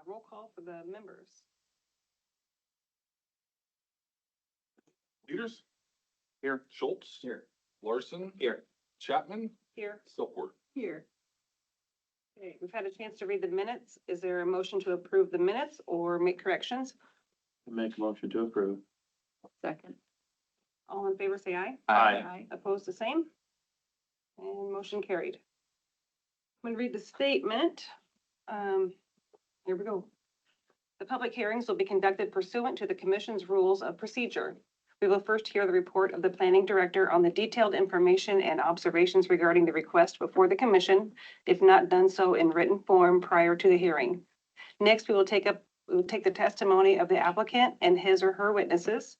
Roll call for the members. Leaders? Here. Schultz? Here. Larson? Here. Chapman? Here. Silkworth? Here. Okay, we've had a chance to read the minutes. Is there a motion to approve the minutes or make corrections? Make a motion to approve. Second. All in favor, say aye. Aye. Opposed, the same. And motion carried. I'm going to read the statement. Here we go. The public hearings will be conducted pursuant to the Commission's rules of procedure. We will first hear the report of the planning director on the detailed information and observations regarding the request before the Commission, if not done so in written form prior to the hearing. Next, we will take the testimony of the applicant and his or her witnesses.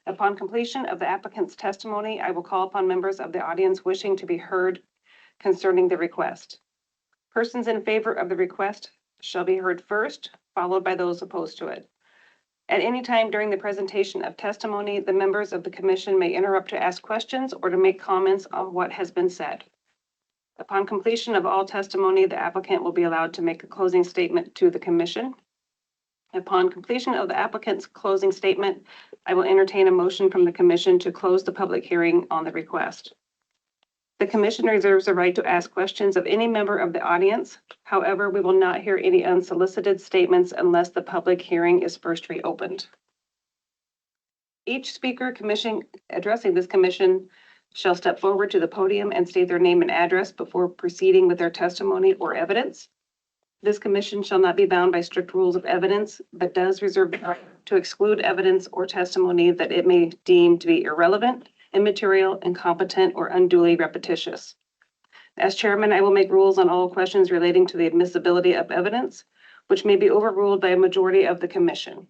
Upon completion of the applicant's testimony, I will call upon members of the audience wishing to be heard concerning the request. Persons in favor of the request shall be heard first, followed by those opposed to it. At any time during the presentation of testimony, the members of the Commission may interrupt to ask questions or to make comments on what has been said. Upon completion of all testimony, the applicant will be allowed to make a closing statement to the Commission. Upon completion of the applicant's closing statement, I will entertain a motion from the Commission to close the public hearing on the request. The Commission reserves the right to ask questions of any member of the audience. However, we will not hear any unsolicited statements unless the public hearing is first reopened. Each speaker addressing this Commission shall step forward to the podium and state their name and address before proceeding with their testimony or evidence. This Commission shall not be bound by strict rules of evidence, but does reserve the right to exclude evidence or testimony that it may deem to be irrelevant, immaterial, incompetent, or unduly repetitious. As chairman, I will make rules on all questions relating to the admissibility of evidence, which may be overruled by a majority of the Commission.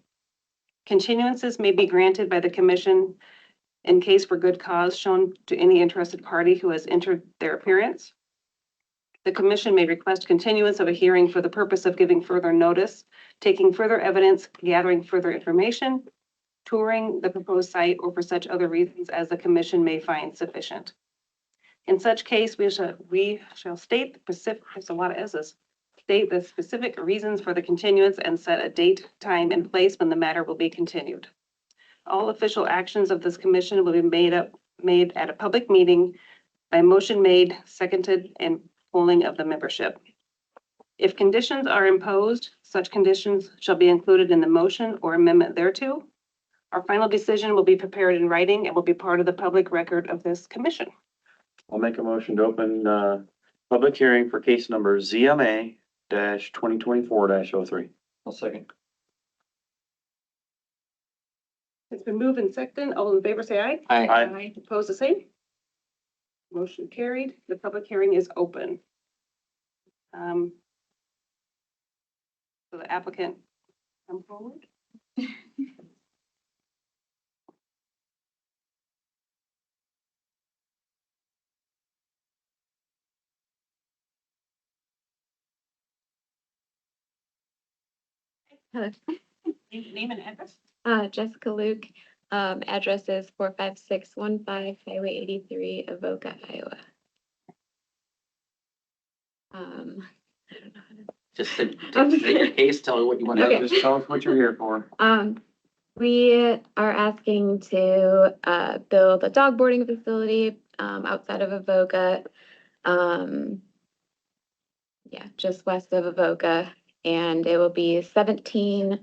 Continuances may be granted by the Commission in case for good cause shown to any interested party who has entered their appearance. The Commission may request continuance of a hearing for the purpose of giving further notice, taking further evidence, gathering further information, touring the proposed site, or for such other reasons as the Commission may find sufficient. In such case, we shall state the specific, there's a lot of S's, state the specific reasons for the continuance and set a date, time, and place when the matter will be continued. All official actions of this Commission will be made at a public meeting by motion made, seconded, and polling of the membership. If conditions are imposed, such conditions shall be included in the motion or amendment thereto. Our final decision will be prepared in writing and will be part of the public record of this Commission. I'll make a motion to open, public hearing for case number ZMA 2024-03. I'll second. It's been moved and seconded. All in favor, say aye. Aye. Opposed, the same. Motion carried. The public hearing is open. So the applicant come forward. Hello. Name and address. Jessica Luke, address is 45615 Highway 83, Avoca, Iowa. I don't know how to. Just state your case, tell me what you want to. Okay. Just tell us what you're here for. We are asking to build a dog boarding facility outside of Avoca. Yeah, just west of Avoca, and it will be 17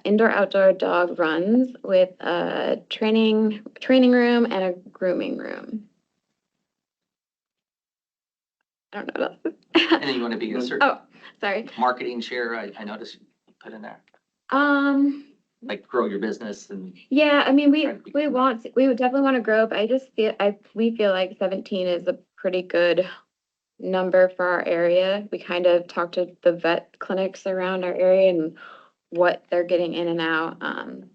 indoor-outdoor dog runs with a training room and a grooming room. I don't know what else. And then you want to be a certain Oh, sorry. marketing share, I noticed you put in there, like grow your business and. Yeah, I mean, we would definitely want to grow, but I just feel, we feel like 17 is a pretty good number for our area. We kind of talked to the vet clinics around our area and what they're getting in and out, and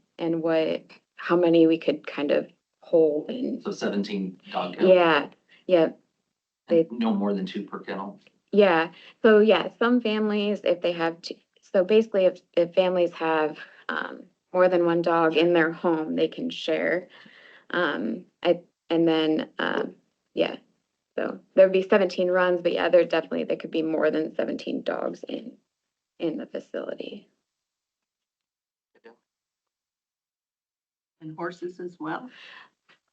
how many we could kind of hold and. So 17 dog kennels. Yeah. And no more than 2 per kennel. Yeah, so yeah, some families, if they have two, so basically if families have more than one dog in their home, they can share. Yeah, so there'd be 17 runs, but yeah, there could be more than 17 dogs in in the facility. And horses as well.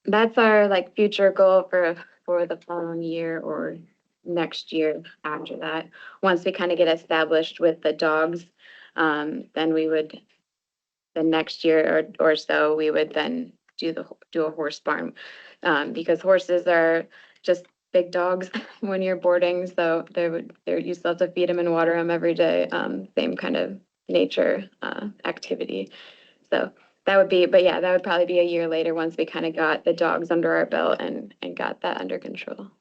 That's our like future goal for the following year or next year after that. Once we kind of get established with the dogs, then we would, the next year or so, we would then do a horse barn. Because horses are just big dogs when you're boarding, so you still have to feed them and water them every day, same kind of nature, activity. So that would be, but yeah, that would probably be a year later once we kind of got the dogs under our belt and got that under control.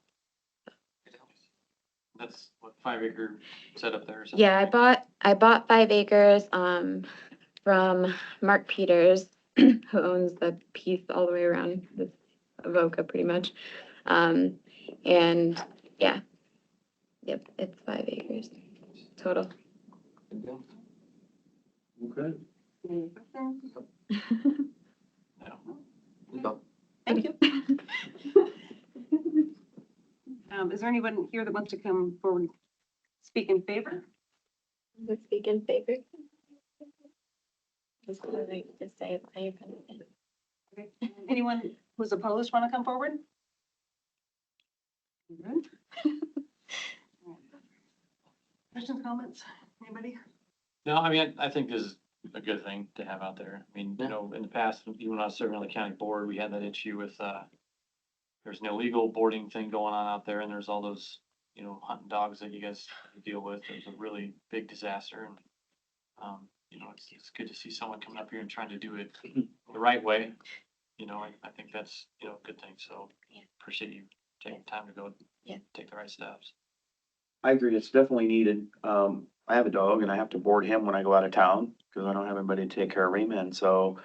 That's what 5 acre setup there or something. Yeah, I bought 5 acres, from Mark Peters, who owns the piece all the way around the Avoca pretty much. And yeah, yep, it's 5 acres total. Okay. Any questions? No. Thank you. Is there anyone here that wants to come forward, and speak in favor? Let's speak in favor. Just say it. Okay. Anyone who's opposed want to come forward? Good. Questions, comments? Anybody? No, I mean, I think this is a good thing to have out there. I mean, you know, in the past, even when I was serving on the county board, we had that issue with, there's an illegal boarding thing going on out there, and there's all those, you know, hunting dogs that you guys deal with. It was a really big disaster, and, you know, it's good to see someone coming up here and trying to do it the right way. You know, I think that's, you know, a good thing, so appreciate you taking time to go take the right steps. I agree, it's definitely needed. I have a dog and I have to board him when I go out of town, because I don't have anybody to take care of him, and so,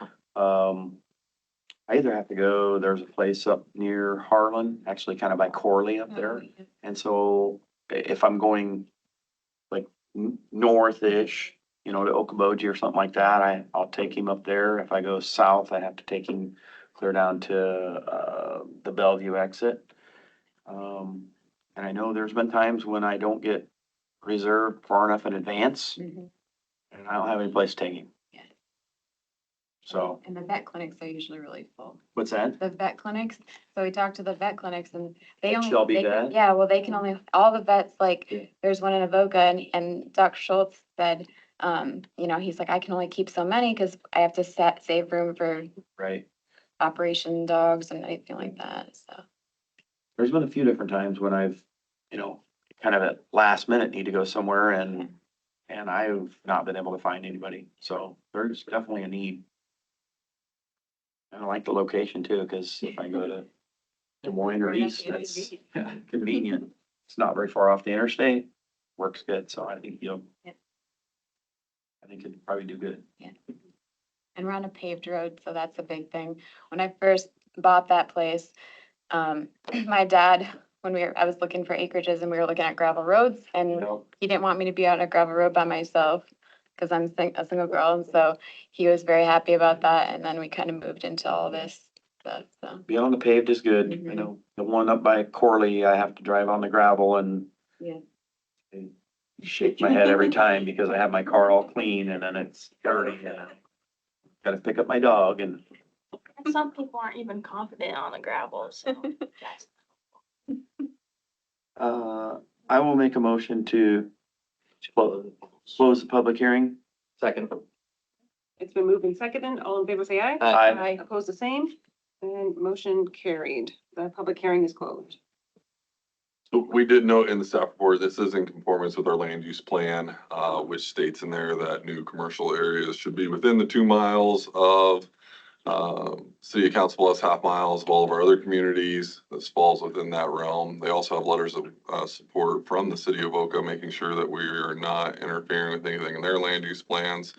I either have to go, there's a place up near Harlan, actually kind of by Corley up there. And so if I'm going like north-ish, you know, to Okoboji or something like that, I'll take him up there. If I go south, I have to take him clear down to, the Bellevue exit. And I know there's been times when I don't get reserved far enough in advance, and I don't have any place to take him. Yeah. So, And the vet clinics are usually really full. what's that? The vet clinics, so we talked to the vet clinics and they Like only. Shelby they can- Vet? Yeah, well, they can only, all the vets, Yeah. like, there's one in Avoca and Dr. Schultz said, you know, he's like, I can only keep so many because I have to save room for Right. operation dogs and anything like that, so. There's been a few different times when I've, you know, kind of at last minute need to go somewhere and I've not been able to find anybody. So there's definitely a need. And I like the location too, because if I go to Des Moines or east, that's convenient. It's not very far off the interstate, works good. So I think, you know, Yep. I think it'd probably do good. And we're on a paved road, so that's a big thing. When I first bought that place, my dad, I was looking for acreages and we were looking at gravel roads, and he didn't want me to be on a gravel road by myself because I'm a single girl, and so he was very happy about that, and then we kind of moved into all this stuff, so. Being on the paved is good. I Mhm. know the one up by Corley, I have to drive on the gravel and Yeah. I shake my head every time because I have my car all clean and then it's dirty and gotta pick up my dog and. Some people aren't even confident on the gravel, so that's I will make a motion to close the public hearing. Second. It's been moved and seconded. All in favor, say aye. Aye. Opposed, the same. And motion carried. The public hearing is closed. So we did note in the staff report, this is in conformance with our land use plan, which states in there that new commercial areas should be within the 2 miles of city of Council Bluffs, half miles of all of our other communities. This falls within that realm. They also have letters of support from the city of Oka, making sure that we are not interfering with anything in their land use plans.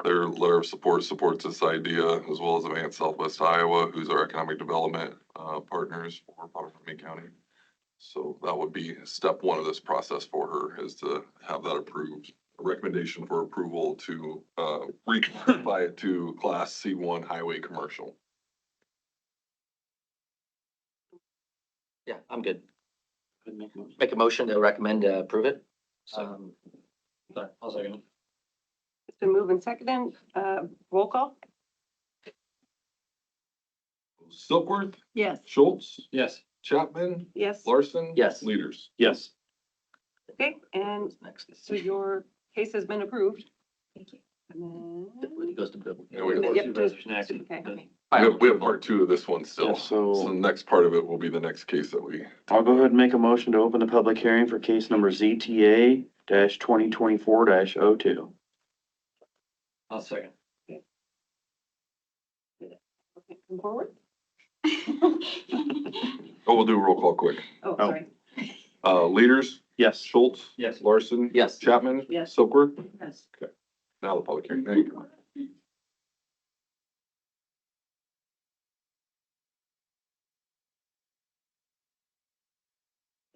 Their letter of support supports this idea, as well as Advance Southwest Iowa, who's our economic development partners for Pottawattamie County. So that would be step 1 of this process for her, is to have that approved. A recommendation for approval to reclassify it to Class C1 highway commercial. Yeah, I'm good. Make a motion to recommend to approve it. Sorry, I'll second. Been moved and seconded, roll call? Silkworth, Yes. Schultz, Yes. Chapman, Yes. Larson. Yes. Leaders. Yes. Okay, and Next. so your case has been approved. Thank you. And When it goes to Bill. Yeah, we- Yep, Supervisor's next. Okay. We have part two of this one still. Yeah, So so the next part of it will be the next case that we, I'll go ahead and make a motion to open the public hearing for case number ZTA 2024-02. I'll second. Okay, come forward. we'll do a roll call quick. Oh, sorry. Leaders, Yes. Schultz, Yes. Larson. Yes. Chapman. Yes. Silkworth. Yes. Now the public hearing. Thank you.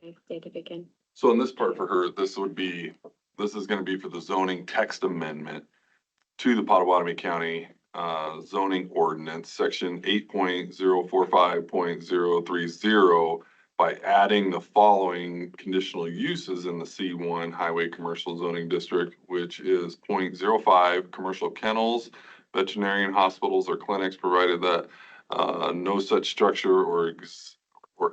I stated again. So in this part for her, this is gonna be for the zoning text amendment to the Pottawattamie County zoning ordinance, section 8.045.030, by adding the following conditional uses in the C1 Highway Commercial Zoning District, which is 0.05 commercial kennels, veterinarian hospitals or clinics, provided that no such structure or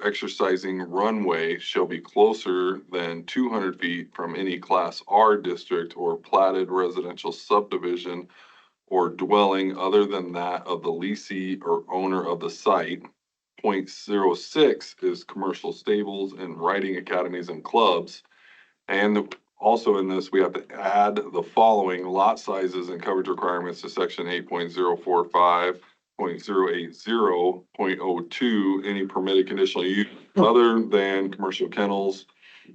exercising runway shall be closer than 200 feet from any Class R district or platted residential subdivision or dwelling other than that of the leasee or owner of the site. 0.06 is commercial stables and riding academies and clubs. And also in this, we have to add the following lot sizes and coverage requirements to section 8.045.080.02, any permitted conditional use other than commercial kennels,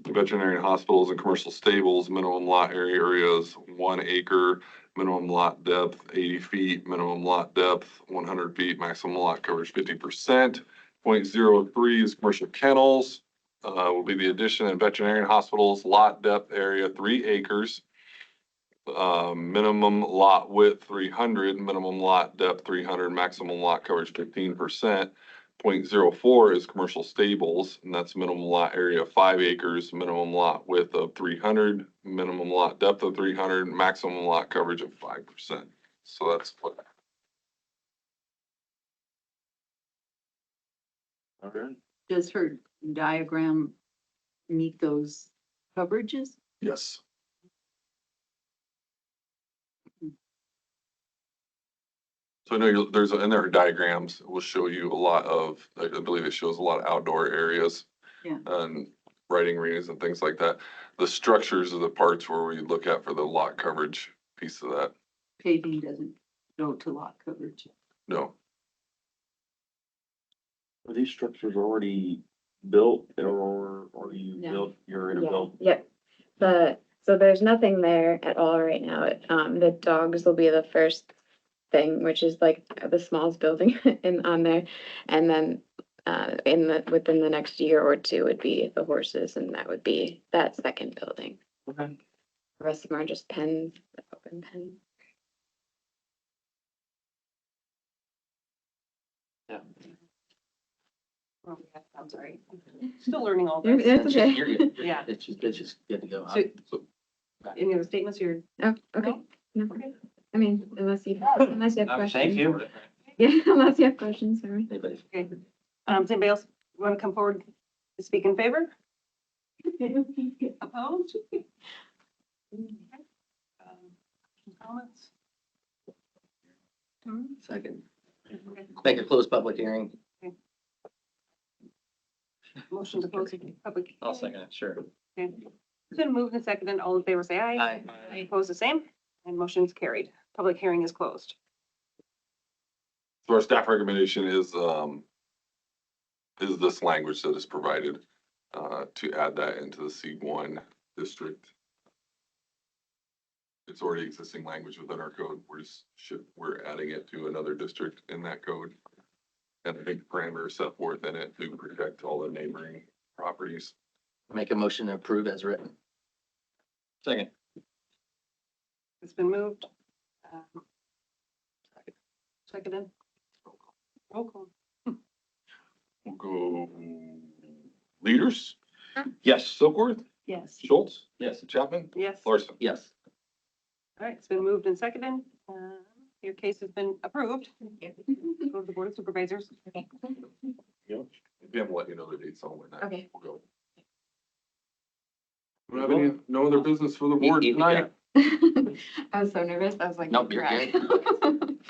veterinarian hospitals, and commercial stables. Minimum lot areas 1 acre, minimum lot depth 80 feet, minimum lot depth 100 feet, maximum lot coverage 50%. 0.03 is commercial kennels. Will be the addition in veterinarian hospitals, lot depth area 3 acres. Minimum lot width 300, minimum lot depth 300, maximum lot coverage 15%. 0.04 is commercial stables, and that's minimum lot area 5 acres, minimum lot width of 300, minimum lot depth of 300, maximum lot coverage of 5%. So that's what. Okay. Does her diagram meet those coverages? Yes. So I know there's, in there diagrams, it will show you a lot of, I believe it shows a lot of outdoor areas. Yeah. And riding arenas and things like that. The structures are the parts where we look at for the lot coverage piece of that. Paving doesn't go to lot coverage. No, Are these structures already built or No. you're gonna Yeah, build? yep. So there's nothing there at all right now. The dogs will be the first thing, which is like the smallest building on there. And then, within the next year or two would be the horses, and that would be that second building. Okay. The rest of them are just pens, open pens. Oh, yeah, I'm sorry. Still learning all You're- this. That's okay. You're good. Yeah. It's just good to go. So, any other statements you're? Oh, okay. No, Okay. I mean, unless you have questions. Thank you. Yeah, unless you have questions, sorry. Anybody? Okay. Does anybody else want to come forward to speak in favor? Opposed? Comments? Second. Make a closed public hearing. Motion to close the public. I'll second it, sure. Okay. It's been moved and seconded. All in favor, say aye. Aye. Opposed, the same, and motion's carried. Public hearing is closed. so our staff recommendation is this language that is provided, to add that into the C1 district. It's already existing language within our code. We're adding it to another district in that code. And I think parameters set forth in it to protect all the neighboring properties. Make a motion to approve as written. Second. It's been moved. Seconded. Roll call. We'll go Leaders, Yes. Silkworth, Yes. Schultz, Yes. Chapman, Yes. Larson. Yes. All right, it's been moved and seconded. Your case has been approved. Go to the Board of Supervisors. Pam will let you know the dates on when that Okay. will go. Do we have any, no other business for the board Yeah. tonight? I was so nervous. I was like, Nope, you're cry.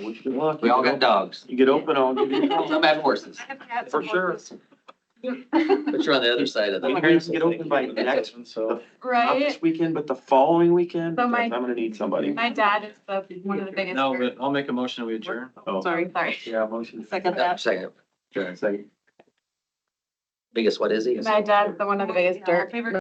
Wish you luck. We all got dogs. You get open, I'll give you a call. Some have horses, For sure. but you're on the other side of We the. can get open by next, not Right? this weekend, but the following weekend, So because my- I'm gonna need somebody. My dad is one of the biggest. No, but I'll make a motion, we adjourn. Oh, Sorry. Sorry. yeah, motion. Second that. Second, Okay. Second. biggest, what is he? My dad's one of the biggest All in dirt favor?